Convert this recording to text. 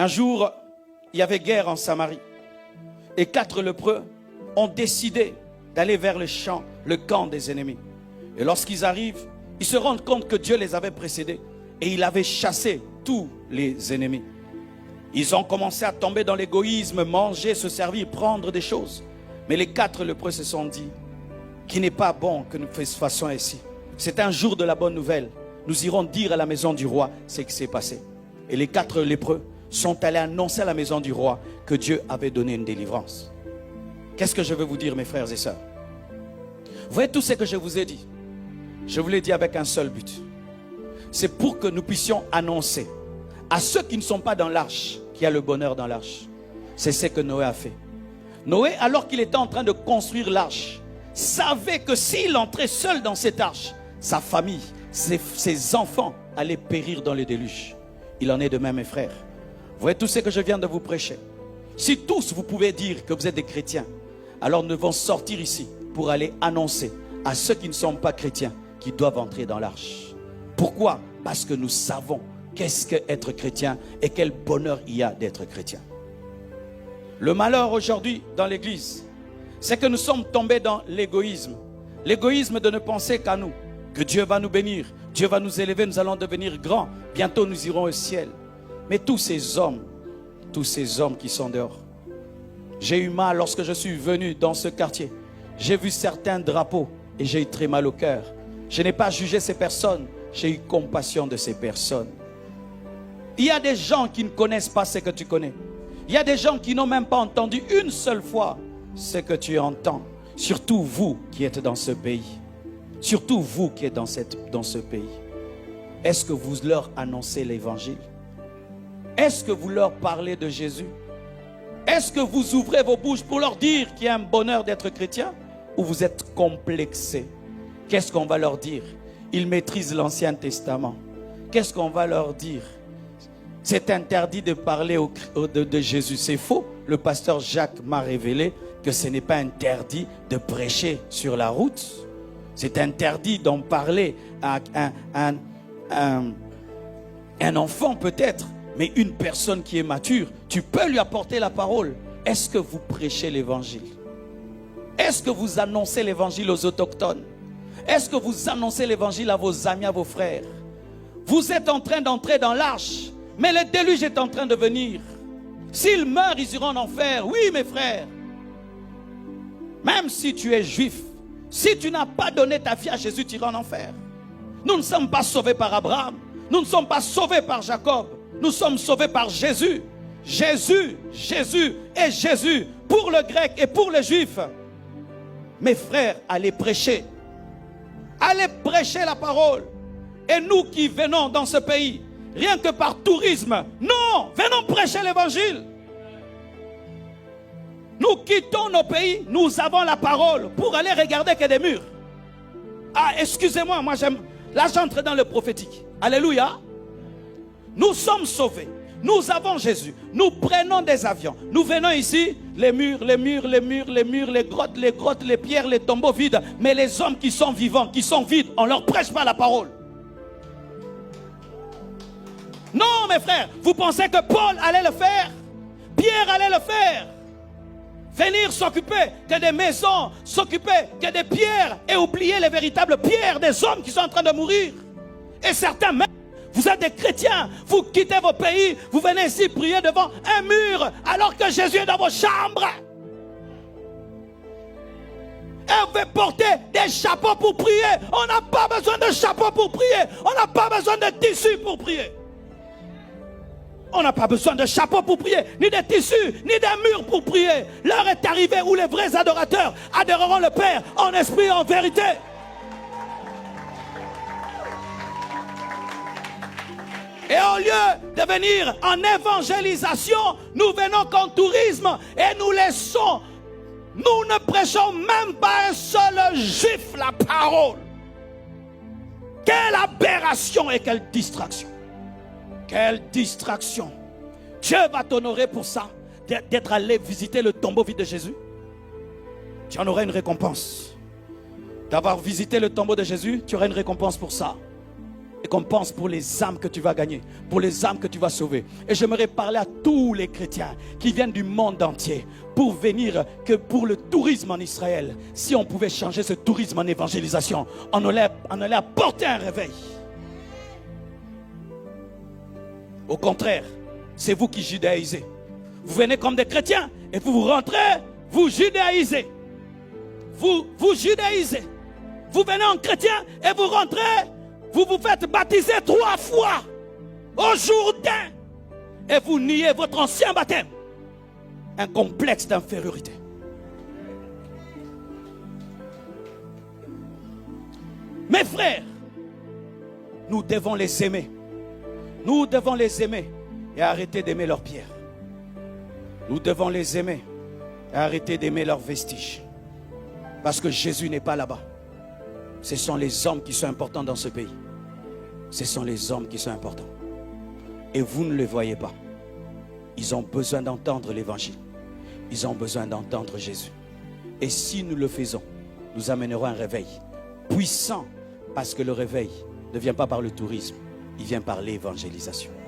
Un jour, il y avait guerre en Samarie. Et 4 lépreux ont décidé d'aller vers le camp des ennemis. Et lorsqu'ils arrivent, ils se rendent compte que Dieu les avait précédés. Et il avait chassé tous les ennemis. Ils ont commencé à tomber dans l'égoïsme, manger, se servir, prendre des choses. Mais les 4 lépreux se sont dit qu'il n'est pas bon que nous fassions ici. C'est un jour de la bonne nouvelle. Nous irons dire à la maison du roi ce qui s'est passé. Et les 4 lépreux sont allés annoncer à la maison du roi que Dieu avait donné une délivrance. Qu'est-ce que je veux vous dire, mes frères et sœurs? Vous voyez tout ce que je vous ai dit. Je vous l'ai dit avec un seul but. C'est pour que nous puissions annoncer à ceux qui ne sont pas dans l'arche qu'il y a le bonheur dans l'arche. C'est ce que Noé a fait. Noé, alors qu'il était en train de construire l'arche, savait que s'il entrait seul dans cette arche, sa famille, ses enfants allaient périr dans le déluge. Il en est de même, mes frères. Vous voyez tout ce que je viens de vous prêcher. Si tous vous pouvez dire que vous êtes des chrétiens, alors nous devons sortir ici pour aller annoncer à ceux qui ne sont pas chrétiens qu'ils doivent entrer dans l'arche. Pourquoi? Parce que nous savons qu'est-ce qu'être chrétien et quel bonheur il y a d'être chrétien. Le malheur aujourd'hui dans l'église, c'est que nous sommes tombés dans l'égoïsme. L'égoïsme de ne penser qu'à nous, que Dieu va nous bénir, Dieu va nous élever, nous allons devenir grands, bientôt nous irons au ciel. Mais tous ces hommes qui sont dehors, j'ai eu mal lorsque je suis venu dans ce quartier. J'ai vu certains drapeaux et j'ai eu très mal au cœur. Je n'ai pas jugé ces personnes, j'ai eu compassion de ces personnes. Il y a des gens qui ne connaissent pas ce que tu connais. Il y a des gens qui n'ont même pas entendu une seule fois ce que tu entends. Surtout vous qui êtes dans ce pays. Surtout vous qui êtes dans ce pays. Est-ce que vous leur annoncez l'évangile? Est-ce que vous leur parlez de Jésus? Est-ce que vous ouvrez vos bouches pour leur dire qu'il y a un bonheur d'être chrétien? Ou vous êtes complexés? Qu'est-ce qu'on va leur dire? Ils maîtrisent l'Ancien Testament. Qu'est-ce qu'on va leur dire? C'est interdit de parler de Jésus. C'est faux. Le pasteur Jacques m'a révélé que ce n'est pas interdit de prêcher sur la route. C'est interdit d'en parler à un enfant peut-être. Mais une personne qui est mature, tu peux lui apporter la parole. Est-ce que vous prêchez l'évangile? Est-ce que vous annoncez l'évangile aux autochtones? Est-ce que vous annoncez l'évangile à vos amis, à vos frères? Vous êtes en train d'entrer dans l'arche, mais le déluge est en train de venir. S'ils meurent, ils iront en enfer. Oui, mes frères. Même si tu es juif, si tu n'as pas donné ta vie à Jésus, tu iras en enfer. Nous ne sommes pas sauvés par Abraham. Nous ne sommes pas sauvés par Jacob. Nous sommes sauvés par Jésus. Jésus, Jésus et Jésus pour le grec et pour le juif. Mes frères, allez prêcher. Allez prêcher la parole. Et nous qui venons dans ce pays, rien que par tourisme, non, venons prêcher l'évangile. Nous quittons nos pays, nous avons la parole pour aller regarder que des murs. Ah, excusez-moi, moi j'aime. Là j'entre dans le prophétique. Alléluia. Nous sommes sauvés. Nous avons Jésus. Nous prenons des avions. Nous venons ici, les murs, les murs, les murs, les murs, les grottes, les pierres, les tombeaux vides. Mais les hommes qui sont vivants, qui sont vides, on ne leur prêche pas la parole. Non, mes frères, vous pensez que Paul allait le faire? Pierre allait le faire? Venir s'occuper que des maisons, s'occuper que des pierres et oublier les véritables pierres des hommes qui sont en train de mourir. Et certains même, vous êtes des chrétiens, vous quittez vos pays, vous venez ici prier devant un mur alors que Jésus est dans vos chambres. Et vous pouvez porter des chapeaux pour prier. On n'a pas besoin de chapeaux pour prier. On n'a pas besoin de tissus pour prier. On n'a pas besoin de chapeaux pour prier, ni de tissus, ni d'un mur pour prier. L'heure est arrivée où les vrais adorateurs adoreront le Père en esprit et en vérité. Et au lieu de venir en évangélisation, nous venons qu'en tourisme et nous laissons, nous ne prêchons même pas un seul juif la parole. Quelle aberration et quelle distraction. Quelle distraction. Dieu va t'honorer pour ça, d'être allé visiter le tombeau vide de Jésus. Tu en auras une récompense. D'avoir visité le tombeau de Jésus, tu auras une récompense pour ça. et qu'on pense pour les âmes que tu vas gagner, pour les âmes que tu vas sauver. Et j'aimerais parler à tous les chrétiens qui viennent du monde entier pour venir, que pour le tourisme en Israël, si on pouvait changer ce tourisme en évangélisation, on allait apporter un réveil. Au contraire, c'est vous qui judaïsez. Vous venez comme des chrétiens et vous rentrez, vous judaïsez. Vous judaïsez. Vous venez en chrétien et vous rentrez, vous vous faites baptiser 3 fois au Jourdain et vous niez votre ancien baptême. Un complexe d'infériorité. Mes frères, nous devons les aimer. Nous devons les aimer et arrêter d'aimer leurs pierres. Nous devons les aimer et arrêter d'aimer leurs vestiges. Parce que Jésus n'est pas là-bas. Ce sont les hommes qui sont importants dans ce pays. Ce sont les hommes qui sont importants. Et vous ne les voyez pas. Ils ont besoin d'entendre l'évangile. Ils ont besoin d'entendre Jésus. Et si nous le faisons, nous amènerons un réveil puissant. Parce que le réveil ne vient pas par le tourisme. Il vient par l'évangélisation.